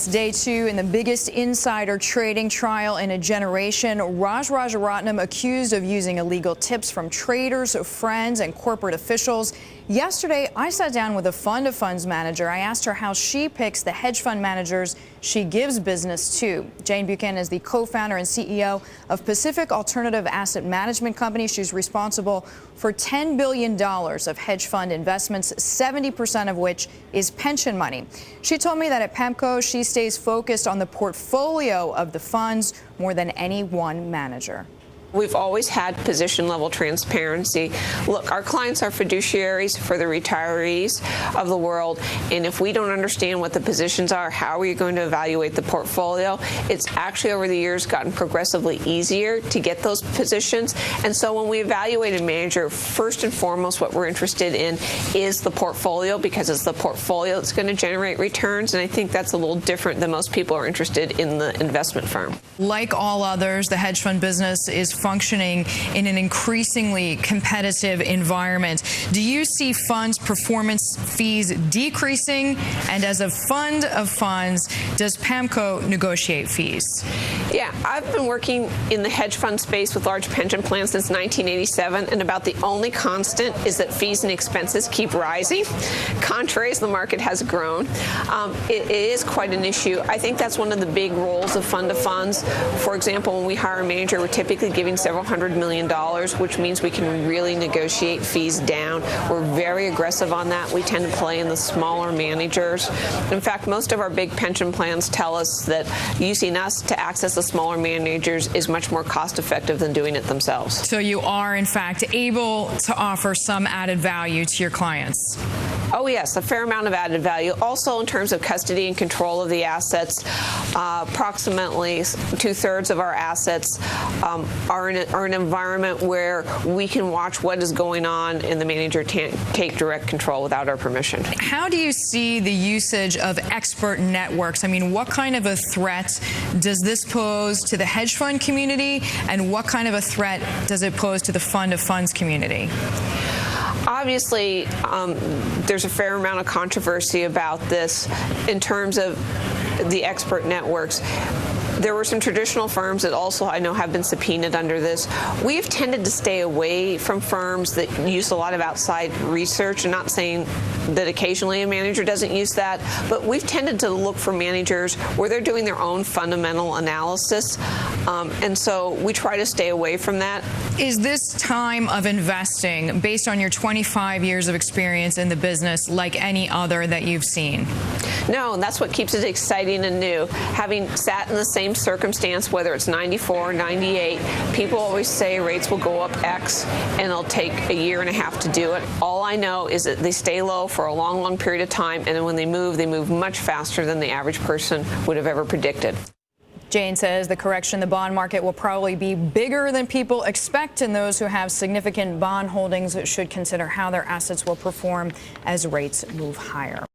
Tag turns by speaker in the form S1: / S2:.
S1: It's day two in the biggest insider trading trial in a generation. Raj Rajaratnam accused of using illegal tips from traders, friends, and corporate officials. Yesterday, I sat down with a fund-of-funds manager. I asked her how she picks the hedge fund managers she gives business to. Jane Buchan is the co-founder and CEO of Pacific Alternative Asset Management Company. She's responsible for $10 billion of hedge fund investments, 70% of which is pension money. She told me that at PAAMCO, she stays focused on the portfolio of the funds more than any one manager.
S2: We've always had position-level transparency. Look, our clients are fiduciaries for the retirees of the world, and if we don't understand what the positions are, how are you going to evaluate the portfolio? It's actually over the years gotten progressively easier to get those positions, and so when we evaluate a manager, first and foremost, what we're interested in is the portfolio, because it's the portfolio that's going to generate returns, and I think that's a little different than most people are interested in the investment firm.
S1: Like all others, the hedge fund business is functioning in an increasingly competitive environment. Do you see funds performance fees decreasing? And as a fund of funds, does PAAMCO negotiate fees?
S2: Yeah, I've been working in the hedge fund space with large pension plans since 1987, and about the only constant is that fees and expenses keep rising, contrary as the market has grown. It is quite an issue. I think that's one of the big roles of fund of funds. For example, when we hire a manager, we're typically giving several $100 million, which means we can really negotiate fees down. We're very aggressive on that. We tend to play in the smaller managers. In fact, most of our big pension plans tell us that using us to access the smaller managers is much more cost effective than doing it themselves.
S1: So you are, in fact, able to offer some added value to your clients?
S2: Oh, yes, a fair amount of added value. Also, in terms of custody and control of the assets, approximately 2/3 of our assets are in an environment where we can watch what is going on, and the manager can't take direct control without our permission.
S1: How do you see the usage of expert networks? I mean, what kind of a threat does this pose to the hedge fund community, and what kind of a threat does it pose to the fund of funds community?
S2: Obviously, there's a fair amount of controversy about this in terms of the expert networks. There were some traditional firms that also, I know, have been subpoenaed under this. We've tended to stay away from firms that use a lot of outside research. I'm not saying that occasionally a manager doesn't use that, but we've tended to look for managers where they're doing their own fundamental analysis, and so we try to stay away from that.
S1: Is this time of investing, based on your 25 years of experience in the business, like any other that you've seen?
S2: No, and that's what keeps it exciting and new. Having sat in the same circumstance, whether it's 94 or 98, people always say rates will go up X, and it'll take a year and a half to do it. All I know is that they stay low for a long, long period of time, and then when they move much faster than the average person would have ever predicted.
S1: Jane says the correction in the bond market will probably be bigger than people expect, and those who have significant bond holdings should consider how their assets will perform as rates move higher.